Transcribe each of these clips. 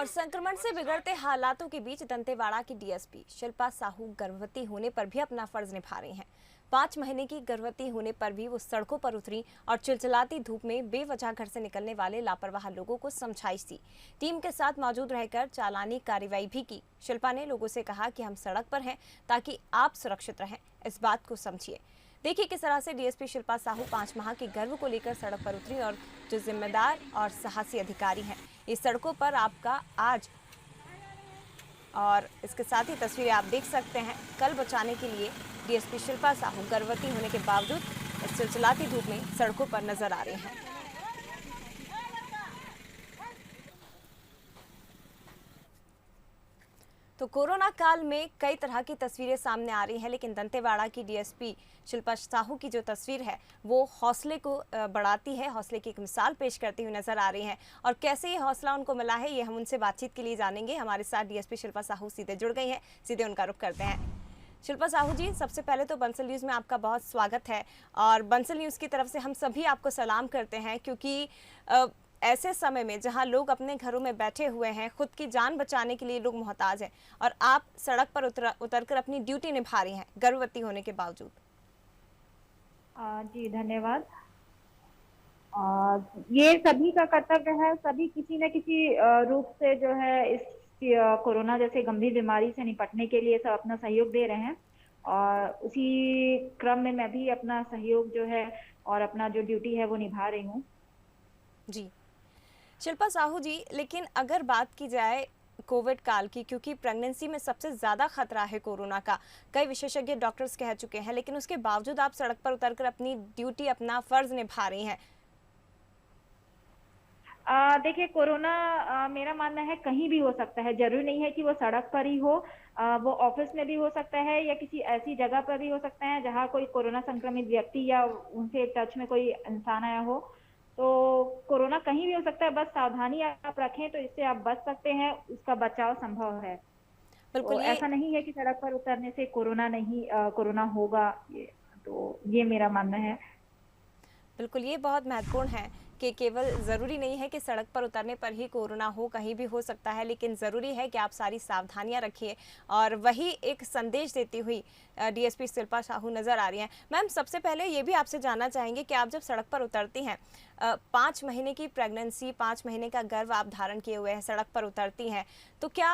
और संक्रमण से बिगड़ते हालातों के बीच दंतेवाड़ा की डीएसपी शिल्पा साहू गर्भवती होने पर भी अपना फर्ज निभा रही हैं। 5 महीने की गर्भवती होने पर भी वो सड़कों पर उतरी और चिलचिलाती धूप में बेवजह घर से निकलने वाले लापरवाह लोगों को समझाइश दी। टीम के साथ मौजूद रहकर चालानी कार्रवाई भी की। शिल्पा ने लोगों से कहा कि हम सड़क पर हैं ताकि आप सुरक्षित रहें, इस बात को समझिए। देखिए किस तरह से डीएसपी शिल्पा साहू 5 माह के गर्भ को लेकर सड़क पर उतरी और जो जिम्मेदार और साहसी अधिकारी हैं इस सड़कों पर आपका आज। और इसके साथ ही तस्वीरें आप देख सकते हैं। कल बचाने के लिए डीएसपी शिल्पा साहू गर्भवती होने के बावजूद इस चिलचिलाती धूप में सड़कों पर नजर आ रहे हैं। तो कोरोना काल में कई तरह की तस्वीरें सामने आ रही हैं, लेकिन दंतेवाड़ा की डीएसपी शिल्पा साहू की जो तस्वीर है वो हौसले को बढ़ाती है, हौसले की एक मिसाल पेश करती हुई नजर आ रही हैं। और कैसे ये हौसला उनको मिला है ये हम उनसे बातचीत के लिए जानेंगे। हमारे साथ डीएसपी शिल्पा साहू सीधे जुड़ गई हैं, सीधे उनका रुख करते हैं। शिल्पा साहू जी, सबसे पहले तो बंसल न्यूज़ में आपका बहुत स्वागत है और बंसल न्यूज़ की तरफ से हम सभी आपको सलाम करते हैं, क्योंकि ऐसे समय में जहां लोग अपने घरों में बैठे हुए हैं, खुद की जान बचाने के लिए लोग मोहताज हैं और आप सड़क पर उतरकर अपनी ड्यूटी निभा रही हैं गर्भवती होने के बावजूद। जी धन्यवाद। ये सभी का कर्तव्य है, सभी किसी न किसी रूप से जो है इस कोरोना जैसे गंभीर बीमारी से निपटने के लिए सब अपना सहयोग दे रहे हैं और उसी क्रम में मैं भी अपना सहयोग जो है और अपना जो ड्यूटी है वो निभा रही हूँ। जी शिल्पा साहू जी, लेकिन अगर बात की जाए कोविड काल की, क्योंकि प्रेगनेंसी में सबसे ज़्यादा खतरा है कोरोना का, कई विशेषज्ञ डॉक्टर्स कह चुके हैं, लेकिन उसके बावजूद आप सड़क पर उतरकर अपनी ड्यूटी, अपना फर्ज निभा रही हैं। देखिए कोरोना मेरा मानना है कहीं भी हो सकता है, जरूरी नहीं है कि वो सड़क पर ही हो। वो ऑफिस में भी हो सकता है या किसी ऐसी जगह पर भी हो सकता है जहाँ कोई कोरोना संक्रमित व्यक्ति या उनसे टच में कोई इंसान आया हो। तो कोरोना कहीं भी हो सकता है, बस सावधानी आप रखें तो इससे आप बच सकते हैं, उसका बचाव संभव है। तो बिल्कुल ऐसा नहीं है कि सड़क पर उतरने से कोरोना नहीं कोरोना होगा, ये मेरा मानना है। बिल्कुल, ये बहुत महत्वपूर्ण है कि केवल ज़रूरी नहीं है कि सड़क पर उतरने पर ही कोरोना हो, कहीं भी हो सकता है, लेकिन ज़रूरी है कि आप सारी सावधानियां रखिए। और वही एक संदेश देती हुई डीएसपी शिल्पा साहू नज़र आ रही हैं। मैम, सबसे पहले ये भी आपसे जानना चाहेंगे कि आप जब सड़क पर उतरती हैं, 5 महीने की प्रेगनेंसी, 5 महीने का गर्भ आप धारण किए हुए हैं, सड़क पर उतरती हैं, तो क्या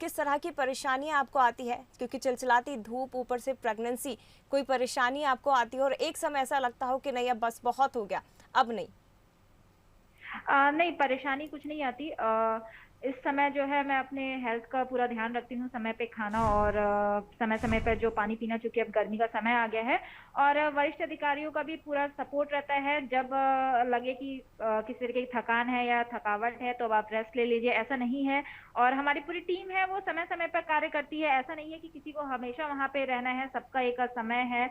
किस तरह की परेशानियां आपको आती है? क्योंकि चिलचिलाती धूप, ऊपर से प्रेगनेंसी, कोई परेशानी आपको आती है और एक समय ऐसा लगता हो कि नहीं अब बस बहुत हो गया, अब नहीं? नहीं, परेशानी कुछ नहीं आती। इस समय जो है मैं अपने हेल्थ का पूरा ध्यान रखती हूँ, समय पे खाना और समय-समय पर जो पानी पीना, चूँकि अब गर्मी का समय आ गया है। और वरिष्ठ अधिकारियों का भी पूरा सपोर्ट रहता है। जब लगे कि किसी तरीके की थकान है या थकावट है तो अब आप रेस्ट ले लीजिए, ऐसा नहीं है। और हमारी पूरी टीम है वो समय-समय पर कार्य करती है। ऐसा नहीं है कि किसी को हमेशा वहाँ पे रहना है, सबका एक समय है।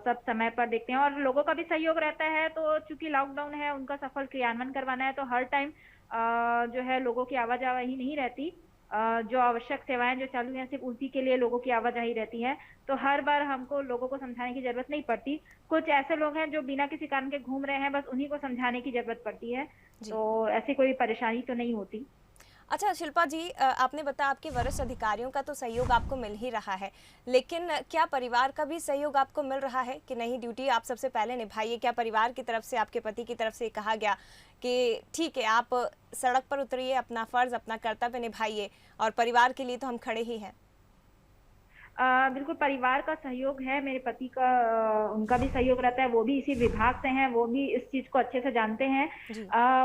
सब समय पर देखते हैं और लोगों का भी सहयोग रहता है। तो चूँकि लॉकडाउन है, उनका सफल क्रियान्वयन करवाना है, तो हर टाइम जो है लोगों की आवाजाही नहीं रहती। जो आवश्यक सेवाएं जो चालू हैं सिर्फ उसी के लिए लोगों की आवाजाही रहती है। तो हर बार हमको लोगों को समझाने की जरूरत नहीं पड़ती। कुछ ऐसे लोग हैं जो बिना किसी कारण के घूम रहे हैं, बस उन्हीं को समझाने की जरूरत पड़ती है। जी। तो ऐसी कोई परेशानी तो नहीं होती। अच्छा शिल्पा जी, आपने बताया आपके वरिष्ठ अधिकारियों का तो सहयोग आपको मिल ही रहा है, लेकिन क्या परिवार का भी सहयोग आपको मिल रहा है कि नहीं, ड्यूटी आप सबसे पहले निभाइए? क्या परिवार की तरफ से, आपके पति की तरफ से कहा गया कि ठीक है आप सड़क पर उतरिए, अपना फर्ज, अपना कर्तव्य निभाइए और परिवार के लिए तो हम खड़े ही हैं? बिल्कुल परिवार का सहयोग है, मेरे पति का उनका भी सहयोग रहता है, वो भी इसी विभाग से हैं, वो भी इस चीज़ को अच्छे से जानते हैं। जी।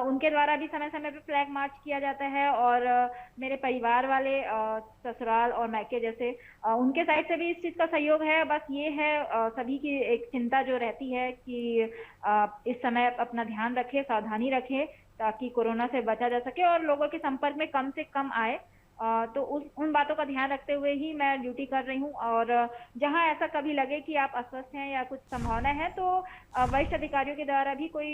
उनके द्वारा भी समय-समय पे फ्लैग मार्च किया जाता है और मेरे परिवार वाले ससुराल और मायके जैसे उनके साइड से भी इस चीज़ का सहयोग है। बस ये है सभी की एक चिंता जो रहती है कि इस समय अपना ध्यान रखें, सावधानी रखें ताकि कोरोना से बचा जा सके और लोगों के संपर्क में कम से कम आए। तो उन बातों का ध्यान रखते हुए ही मैं ड्यूटी कर रही हूँ और जहाँ ऐसा कभी लगे कि आप अस्वस्थ हैं या कुछ संभावना है तो वरिष्ठ अधिकारियों के द्वारा भी कोई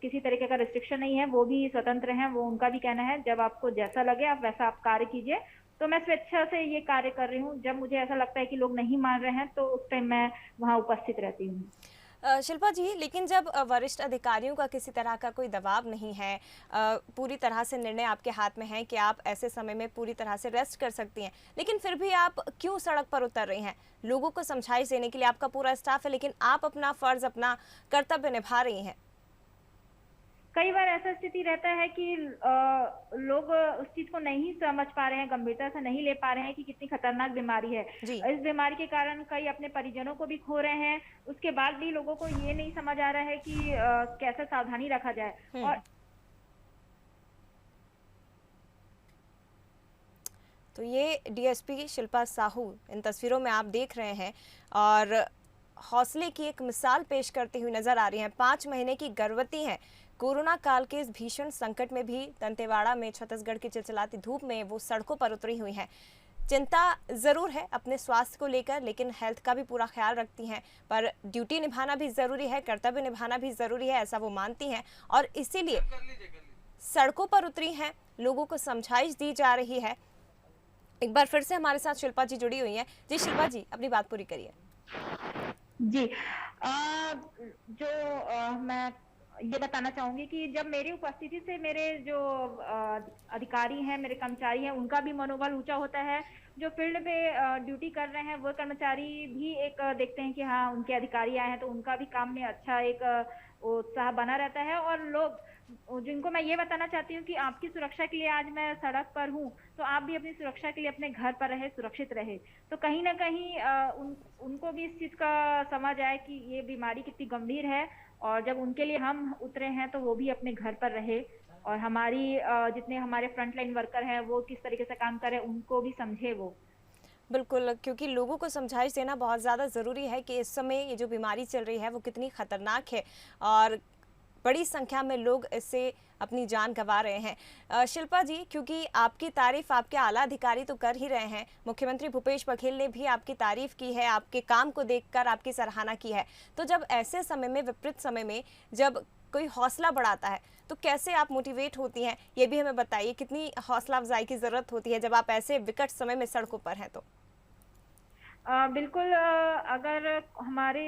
किसी तरीके का रिस्ट्रिक्शन नहीं है, वो भी स्वतंत्र हैं। वो उनका भी कहना है जब आपको जैसा लगे आप वैसा आप कार्य कीजिए। तो मैं स्वेच्छा से ये कार्य कर रही हूँ। जब मुझे ऐसा लगता है कि लोग नहीं मान रहे हैं तो उस टाइम मैं वहाँ उपस्थित रहती हूँ। शिल्पा जी, लेकिन जब वरिष्ठ अधिकारियों का किसी तरह का कोई दबाव नहीं है, पूरी तरह से निर्णय आपके हाथ में है कि आप ऐसे समय में पूरी तरह से रेस्ट कर सकती हैं, लेकिन फिर भी आप क्यों सड़क पर उतर रही हैं? लोगों को समझाइश देने के लिए आपका पूरा स्टाफ है, लेकिन आप अपना फर्ज, अपना कर्तव्य निभा रही हैं। कई बार ऐसा स्थिति रहता है कि लोग उस चीज को नहीं समझ पा रहे हैं, गंभीरता से नहीं ले पा रहे हैं कि कितनी खतरनाक बीमारी है। जी। इस बीमारी के कारण कई अपने परिजनों को भी खो रहे हैं। उसके बाद भी लोगों को ये नहीं समझ आ रहा है कि कैसे सावधानी रखा जाए। हम्म। और तो ये डीएसपी शिल्पा साहू इन तस्वीरों में आप देख रहे हैं, और हौसले की एक मिसाल पेश करती हुई नजर आ रही हैं। 5 महीने की गर्भवती हैं। कोरोना काल के इस भीषण संकट में भी दंतेवाड़ा में छत्तीसगढ़ की चिलचिलाती धूप में वो सड़कों पर उतरी हुई हैं। चिंता जरूर है अपने स्वास्थ्य को लेकर, लेकिन हेल्थ का भी पूरा ख्याल रखती हैं। पर ड्यूटी निभाना भी जरूरी है, कर्तव्य निभाना भी जरूरी है, ऐसा वो मानती हैं, और इसीलिए सड़कों पर उतरी हैं। लोगों को समझाइश दी जा रही है। एक बार फिर से हमारे साथ शिल्पा जी जुड़ी हुई हैं। जी शिल्पा जी, अपनी बात पूरी करिए। जी मैं ये बताना चाहूंगी कि जब मेरी उपस्थिति से मेरे जो अधिकारी हैं, मेरे कर्मचारी हैं, उनका भी मनोबल ऊंचा होता है। जो फील्ड पे ड्यूटी कर रहे हैं वो कर्मचारी भी एक देखते हैं कि हाँ उनके अधिकारी आए हैं, तो उनका भी काम में अच्छा एक उत्साह बना रहता है। और लोग जिनको मैं ये बताना चाहती हूँ कि आपकी सुरक्षा के लिए आज मैं सड़क पर हूँ, तो आप भी अपनी सुरक्षा के लिए अपने घर पर रहे, सुरक्षित रहे। तो कहीं ना कहीं उनको भी इस चीज का समझ आए कि ये बीमारी कितनी गंभीर है, और जब उनके लिए हम उतरे हैं तो वो भी अपने घर पर रहे। और हमारी जितने हमारे फ्रंटलाइन वर्कर हैं वो किस तरीके से काम करें, उनको भी समझे वो। बिल्कुल, क्योंकि लोगों को समझाइश देना बहुत ज़्यादा ज़रूरी है कि इस समय ये जो बीमारी चल रही है वो कितनी खतरनाक है, और बड़ी संख्या में लोग इससे अपनी जान गंवा रहे हैं। शिल्पा जी, क्योंकि आपकी तारीफ आपके आला अधिकारी तो कर ही रहे हैं, मुख्यमंत्री भूपेश बघेल ने भी आपकी तारीफ की है, आपके काम को देखकर आपकी सराहना की है। तो जब ऐसे समय में, विपरीत समय में, जब कोई हौसला बढ़ाता है, तो कैसे आप मोटिवेट होती हैं, ये भी हमें बताइए। कितनी हौसला अफजाई की ज़रूरत होती है जब आप ऐसे विकट समय में सड़कों पर हैं तो? बिल्कुल, अगर हमारे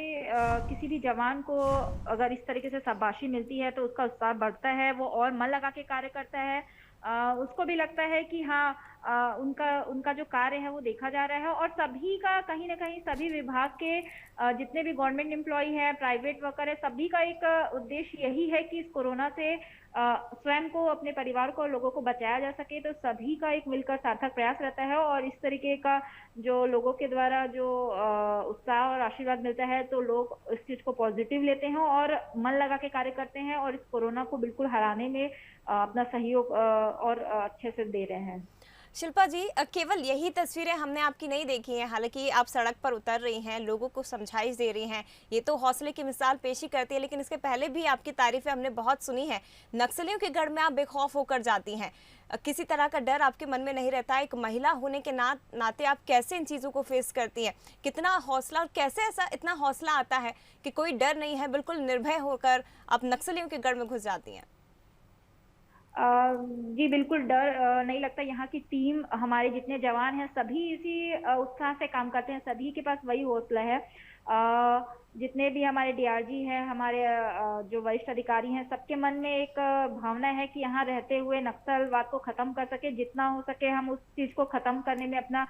किसी भी जवान को अगर इस तरीके से शाबाशी मिलती है तो उसका उत्साह बढ़ता है, वो और मन लगा के कार्य करता है। उसको भी लगता है कि हाँ उनका उनका जो कार्य है वो देखा जा रहा है। और सभी का कहीं ना कहीं सभी विभाग के जितने भी गवर्नमेंट एम्प्लॉय है, प्राइवेट वर्कर है, सभी का एक उद्देश्य यही है कि इस कोरोना से स्वयं को, अपने परिवार को, लोगों को बचाया जा सके। तो सभी का एक मिलकर सार्थक प्रयास रहता है, और इस तरीके का जो लोगों के द्वारा जो उत्साह और आशीर्वाद मिलता है तो लोग इस चीज को पॉजिटिव लेते हैं और मन लगा के कार्य करते हैं, और इस कोरोना को बिल्कुल हराने में अपना सहयोग और अच्छे से दे रहे हैं। शिल्पा जी, केवल यही तस्वीरें हमने आपकी नहीं देखी हैं। हालांकि आप सड़क पर उतर रही हैं, लोगों को समझाइश दे रही हैं, ये तो हौसले की मिसाल पेशी करती है, लेकिन इसके पहले भी आपकी तारीफें हमने बहुत सुनी है। नक्सलियों के गढ़ में आप बेखौफ होकर जाती हैं, किसी तरह का डर आपके मन में नहीं रहता। एक महिला होने के नाते आप कैसे इन चीज़ों को फेस करती हैं? कितना हौसला, और कैसे ऐसा इतना हौसला आता है कि कोई डर नहीं है, बिल्कुल निर्भय होकर आप नक्सलियों के गढ़ में घुस जाती हैं? जी बिल्कुल, डर नहीं लगता। यहाँ की टीम, हमारे जितने जवान हैं, सभी इसी उत्साह से काम करते हैं, सभी के पास वही हौसला है। जितने भी हमारे डीआरजी हैं, हमारे जो वरिष्ठ अधिकारी हैं, सबके मन में एक भावना है कि यहाँ रहते हुए नक्सलवाद को खत्म कर सके। जितना हो सके हम उस चीज को खत्म करने में अपना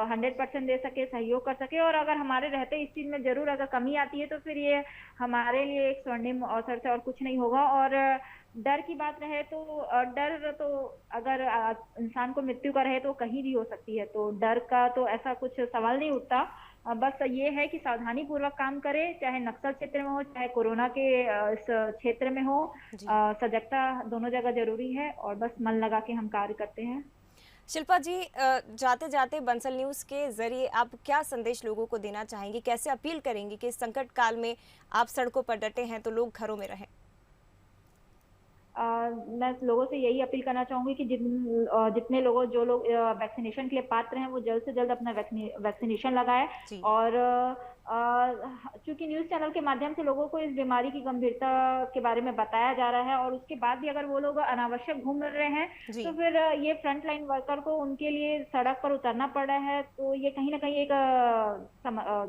100% दे सके, सहयोग कर सके। और अगर हमारे रहते इस चीज में जरूर अगर कमी आती है तो फिर ये हमारे लिए एक स्वर्णिम अवसर से और कुछ नहीं होगा। और डर की बात रहे तो डर तो अगर इंसान को मृत्यु का रहे तो कहीं भी हो सकती है, तो डर का तो ऐसा कुछ सवाल नहीं उठता। बस ये है कि सावधानी पूर्वक काम करे, चाहे नक्सल क्षेत्र में हो, चाहे कोरोना के इस क्षेत्र में हो। सजगता दोनों जगह जरूरी है, और बस मन लगा के हम कार्य करते हैं। शिल्पा जी, जाते जाते बंसल न्यूज़ के जरिए आप क्या संदेश लोगों को देना चाहेंगी? कैसे अपील करेंगी कि इस संकट काल में आप सड़कों पर डटे हैं तो लोग घरों में रहें? मैं लोगों से यही अपील करना चाहूंगी कि जितने लोगों जो लोग वैक्सीनेशन के लिए पात्र हैं वो जल्द से जल्द अपना वैक्सीनेशन लगाएं। और चूंकि न्यूज चैनल के माध्यम से लोगों को इस बीमारी की गंभीरता के बारे में बताया जा रहा है, और उसके बाद भी अगर वो लोग अनावश्यक घूम रहे हैं तो फिर ये फ्रंटलाइन वर्कर को उनके लिए सड़क पर उतरना पड़ रहा है। तो ये कहीं ना कहीं एक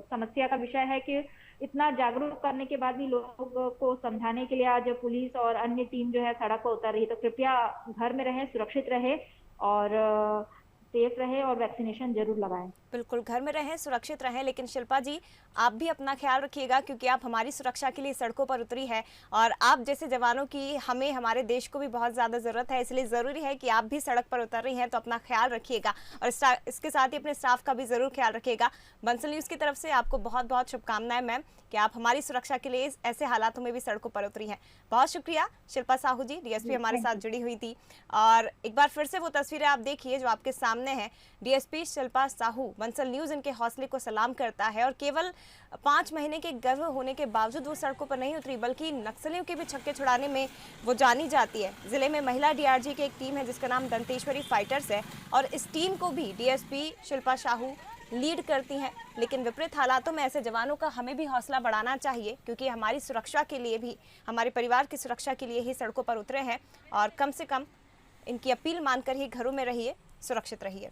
समस्या का विषय है कि इतना जागरूक करने के बाद भी लोगों को समझाने के लिए आज पुलिस और अन्य टीम जो है सड़क पर उतर रही है। तो कृपया घर में रहें, सुरक्षित रहे और सेफ रहे और वैक्सीनेशन जरूर लगाएं। बिल्कुल, घर में रहें, सुरक्षित रहें। लेकिन शिल्पा जी, आप भी अपना ख्याल रखिएगा, क्योंकि आप हमारी सुरक्षा के लिए सड़कों पर उतरी है और आप जैसे जवानों की हमें, हमारे देश को भी बहुत ज़्यादा ज़रूरत है। इसलिए ज़रूरी है कि आप भी सड़क पर उतर रही हैं, तो अपना ख्याल रखिएगा और इसके साथ ही अपने स्टाफ का भी ज़रूर ख्याल रखिएगा। बंसल न्यूज़ की तरफ से आपको बहुत बहुत शुभकामनाएं मैम, कि आप हमारी सुरक्षा के लिए ऐसे हालातों में भी सड़कों पर उतरी हैं। बहुत शुक्रिया शिल्पा साहू जी, डीएसपी हमारे साथ जुड़ी हुई थी। और एक बार फिर से वो तस्वीरें आप देखिए जो आपके सामने हैं। डीएसपी शिल्पा साहू, बंसल न्यूज़ इनके हौसले को सलाम करता है और केवल 5 महीने के गर्भ होने के बावजूद वो सड़कों पर नहीं उतरी, बल्कि नक्सलियों के भी छक्के छुड़ाने में वो जानी जाती है। जिले में महिला डीआरजी की एक टीम है जिसका नाम दंतेश्वरी फाइटर्स है और इस टीम को भी डीएसपी शिल्पा साहू लीड करती हैं। लेकिन विपरीत हालातों में ऐसे जवानों का हमें भी हौसला बढ़ाना चाहिए, क्योंकि हमारी सुरक्षा के लिए भी, हमारे परिवार की सुरक्षा के लिए ही सड़कों पर उतरे हैं। और कम से कम इनकी अपील मानकर ही घरों में रहिए, सुरक्षित रहिए।